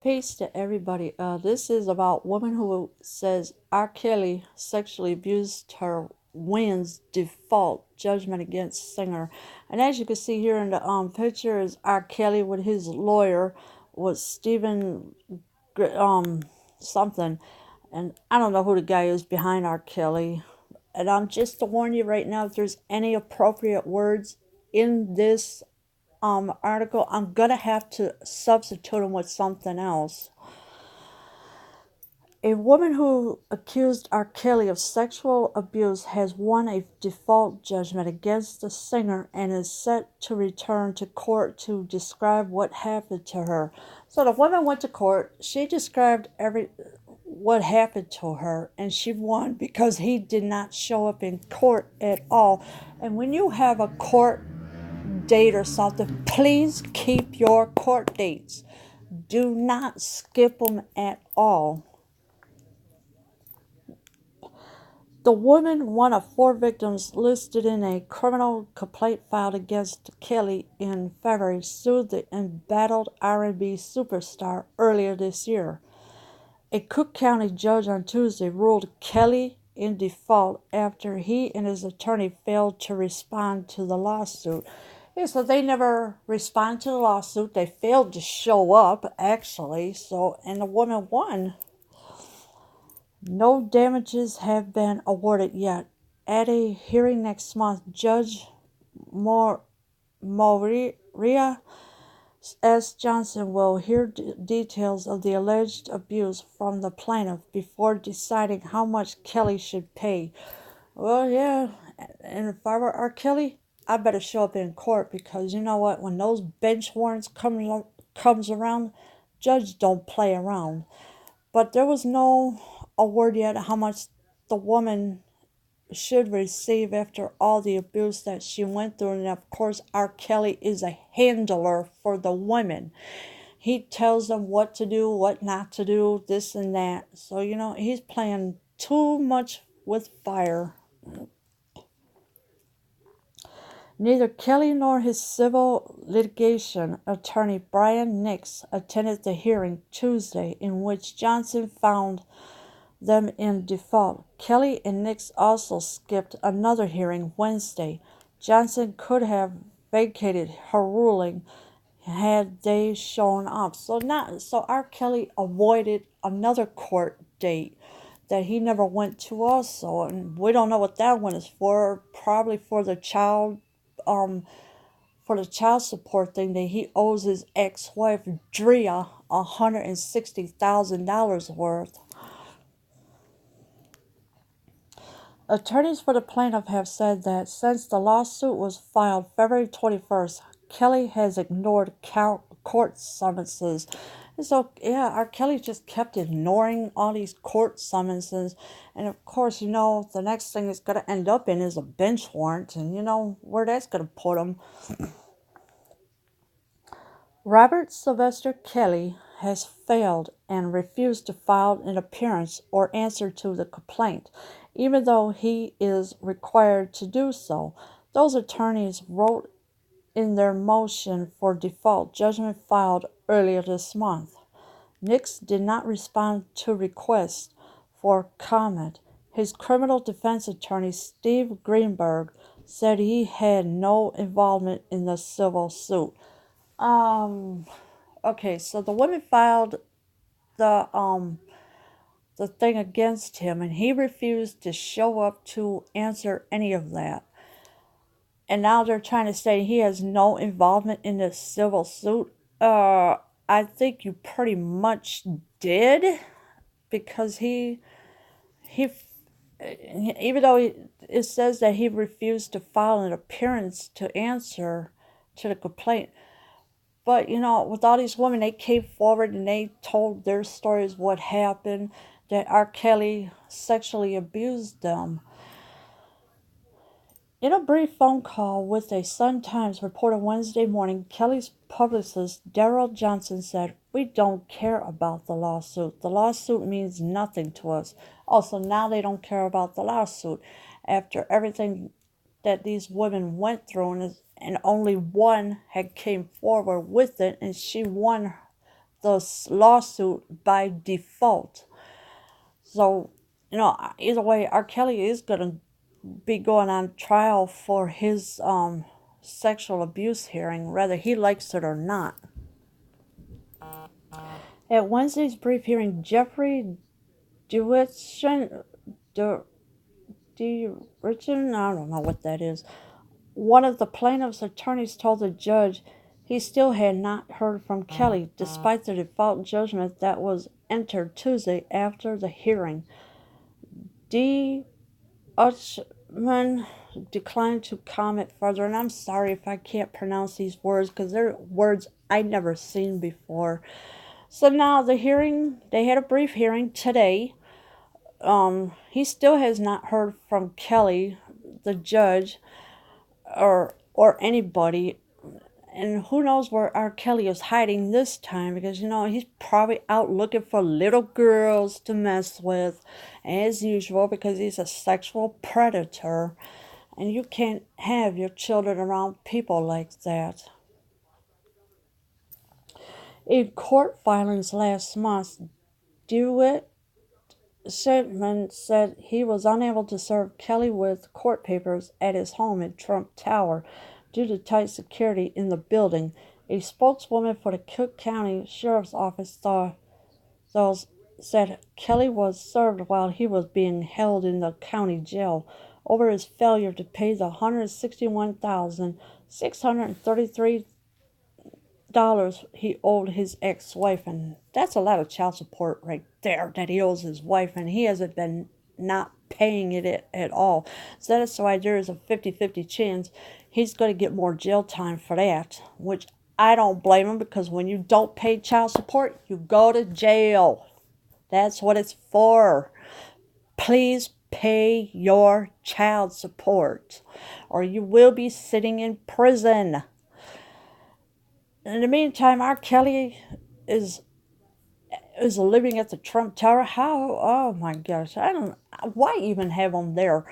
Peace to everybody. This is about woman who says R. Kelly sexually abused her, wins default judgment against singer. And as you can see here in the picture is R. Kelly with his lawyer, was Stephen something, and I don't know who the guy is behind R. Kelly. And I'm just to warn you right now, if there's any appropriate words in this article, I'm gonna have to substitute them with something else. A woman who accused R. Kelly of sexual abuse has won a default judgment against the singer and is set to return to court to describe what happened to her. So the woman went to court. She described every what happened to her, and she won because he did not show up in court at all. And when you have a court date or something, please keep your court dates. Do not skip them at all. The woman, one of four victims listed in a criminal complaint filed against Kelly in February, sued the embattled R&B superstar earlier this year. A Cook County judge on Tuesday ruled Kelly in default after he and his attorney failed to respond to the lawsuit. Yeah, so they never responded to the lawsuit. They failed to show up, actually. So, and the woman won. No damages have been awarded yet. At a hearing next month, Judge Moria S. Johnson will hear details of the alleged abuse from the plaintiff before deciding how much Kelly should pay. Well, yeah, and if I were R. Kelly, I better show up in court because you know what? When those bench warrants comes around, judges don't play around. But there was no award yet how much the woman should receive after all the abuse that she went through. And of course, R. Kelly is a handler for the women. He tells them what to do, what not to do, this and that. So, he's playing too much with fire. Neither Kelly nor his civil litigation attorney Brian Nix attended the hearing Tuesday in which Johnson found them in default. Kelly and Nix also skipped another hearing Wednesday. Johnson could have vacated her ruling had they shown up. So R. Kelly avoided another court date that he never went to also, and we don't know what that one is for. Probably um for the child support thing that he owes his ex-wife Drea $160,000 worth. Attorneys for the plaintiff have said that since the lawsuit was filed February 21st, Kelly has ignored court summonses. And so, yeah, R. Kelly just kept ignoring all these court summonses. And of course, the next thing it's going to end up in is a bench warrant. And you know where that's going to put him. Robert Sylvester Kelly has failed and refused to file an appearance or answer to the complaint, even though he is required to do so. Those attorneys wrote in their motion for default judgment filed earlier this month. Nix did not respond to requests for comment. His criminal defense attorney, Steve Greenberg, said he had no involvement in the civil suit. Um, okay, so the woman filed the the thing against him, and he refused to show up to answer any of that. And now they're trying to say he has no involvement in this civil suit. I think you pretty much did, because he even though it says that he refused to file an appearance to answer to the complaint. But with all these women, they came forward and they told their stories, what happened, that R. Kelly sexually abused them. In a brief phone call with a Sun-Times reporter Wednesday morning, Kelly's publicist, Daryl Johnson, said, "We don't care about the lawsuit. The lawsuit means nothing to us." Also, now they don't care about the lawsuit after everything that these women went through, and only one had came forward with it, and she won the lawsuit by default. So, either way, R. Kelly is going to be going on trial for his sexual abuse hearing, whether he likes it or not. At Wednesday's brief hearing, Jeffrey DeWitt, I don't know what that is, one of the plaintiff's attorneys told the judge he still had not heard from Kelly, despite the default judgment that was entered Tuesday after the hearing. D. Judgement declined to comment further, and I'm sorry if I can't pronounce these words because they're words I'd never seen before. So now the hearing, they had a brief hearing today. He still has not heard from Kelly, the judge, or anybody, and who knows where R. Kelly is hiding this time, because he's probably out looking for little girls to mess with, as usual, because he's a sexual predator, and you can't have your children around people like that. In court filings last month, DeWitt Shipman said he was unable to serve Kelly with court papers at his home in Trump Tower due to tight security in the building. A spokeswoman for the Cook County Sheriff's Office said Kelly was served while he was being held in the county jail over his failure to pay the $161,633 he owed his ex-wife, and that's a lot of child support right there that he owes his wife, and he hasn't been not paying it at all. So that's why there is a 50-50 chance he's going to get more jail time for that, which I don't blame him, because when you don't pay child support, you go to jail. That's what it's for. Please pay your child support, or you will be sitting in prison. In the meantime, R. Kelly is living at the Trump Tower. How? Oh my gosh! I don't. Why even have him there?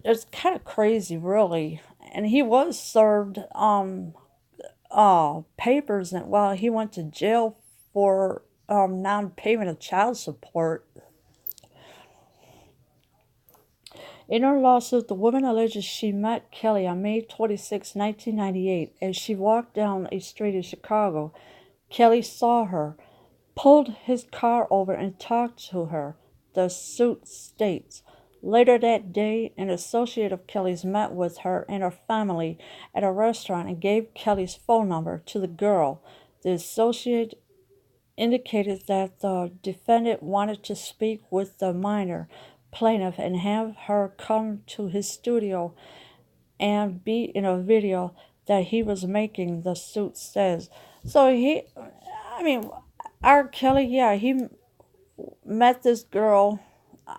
It's kind of crazy, really. And he was served papers while he went to jail for non-payment of child support. In her lawsuit, the woman alleges she met Kelly on May 26, 1998, as she walked down a street in Chicago. Kelly saw her, pulled his car over, and talked to her, the suit states. Later that day, an associate of Kelly's met with her and her family at a restaurant and gave Kelly's phone number to the girl. The associate indicated that the defendant wanted to speak with the minor plaintiff and have her come to his studio and be in a video that he was making, the suit says. So R. Kelly, yeah, he met this girl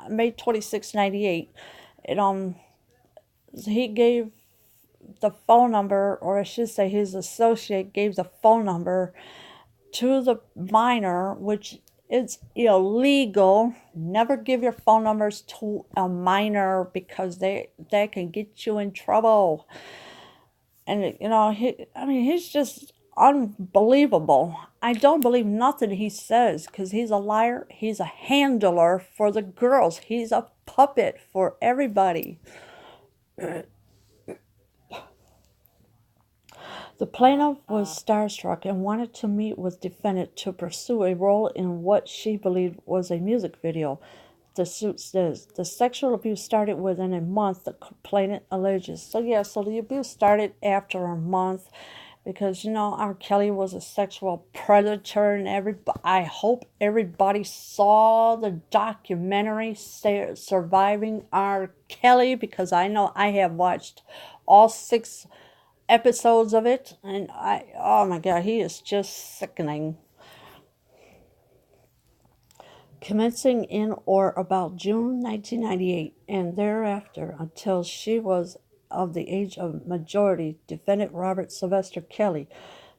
May 26, 98, and he gave the phone number, or I should say his associate gave the phone number to the minor, which is illegal. Never give your phone numbers to a minor, because that can get you in trouble. And he's just unbelievable. I don't believe nothing he says, because he's a liar. He's a handler for the girls. He's a puppet for everybody. The plaintiff was starstruck and wanted to meet with defendant to pursue a role in what she believed was a music video. The suit says the sexual abuse started within a month, the complainant alleges. So the abuse started after a month, because R. Kelly was a sexual predator, and I hope everybody saw the documentary Surviving R. Kelly, because I know I have watched all 6 episodes of it, and oh my God, he is just sickening. Commencing in or about June 1998 and thereafter until she was of the age of majority, defendant Robert Sylvester Kelly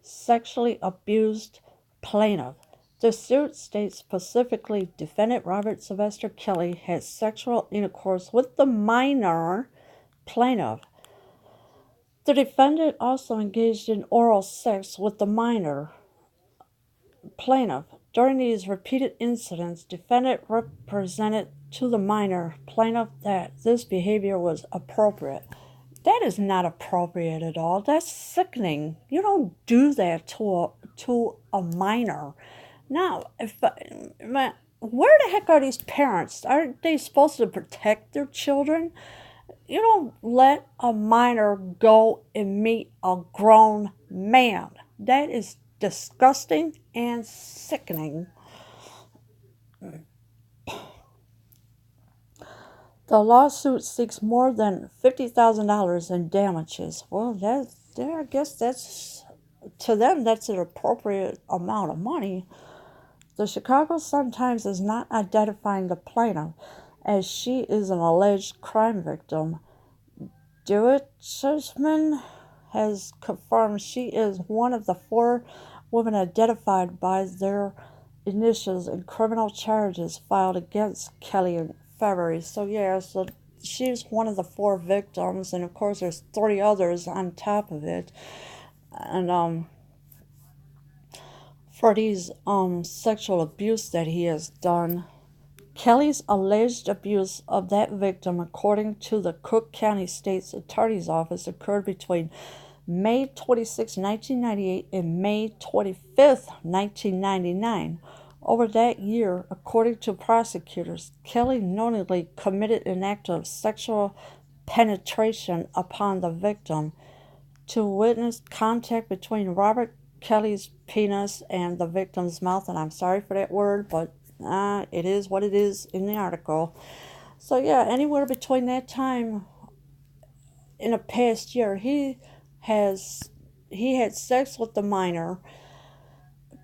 sexually abused plaintiff. The suit states specifically defendant Robert Sylvester Kelly had sexual intercourse with the minor plaintiff. The defendant also engaged in oral sex with the minor. Plaintiff. During these repeated incidents, defendant represented to the minor plaintiff that this behavior was appropriate. That is not appropriate at all. That's sickening. You don't do that to a minor. Now, where the heck are these parents? Aren't they supposed to protect their children? You don't let a minor go and meet a grown man. That is disgusting and sickening. The lawsuit seeks more than $50,000 in damages. Well, I guess that's, to them, that's an appropriate amount of money. The Chicago Sun-Times is not identifying the plaintiff, as she is an alleged crime victim. Judgement has confirmed she is one of the 4 women identified by their initials in criminal charges filed against Kelly in February. So yeah, so she's one of the 4 victims, and of course there's 3 others on top of it. And for these sexual abuse that he has done. Kelly's alleged abuse of that victim, according to the Cook County State's Attorney's Office, occurred between May 26, 1998 and May 25, 1999. Over that year, according to prosecutors, Kelly knowingly committed an act of sexual penetration upon the victim. To witness contact between Robert Kelly's penis and the victim's mouth, and I'm sorry for that word, but it is what it is in the article. So yeah, anywhere between that time in the past year, he had sex with the minor,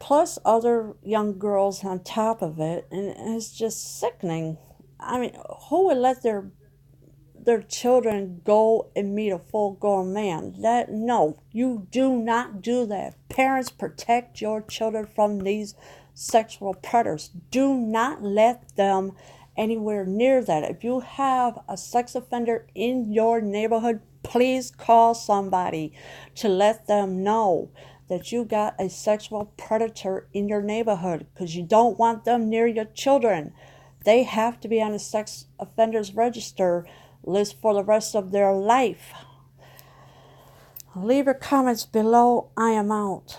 plus other young girls on top of it, and it's just sickening. I mean, who would let their children go and meet a full-grown man? No, you do not do that. Parents, protect your children from these sexual predators. Do not let them anywhere near that. If you have a sex offender in your neighborhood, please call somebody to let them know that you got a sexual predator in your neighborhood, because you don't want them near your children. They have to be on a sex offenders register list for the rest of their life. Leave your comments below. I am out.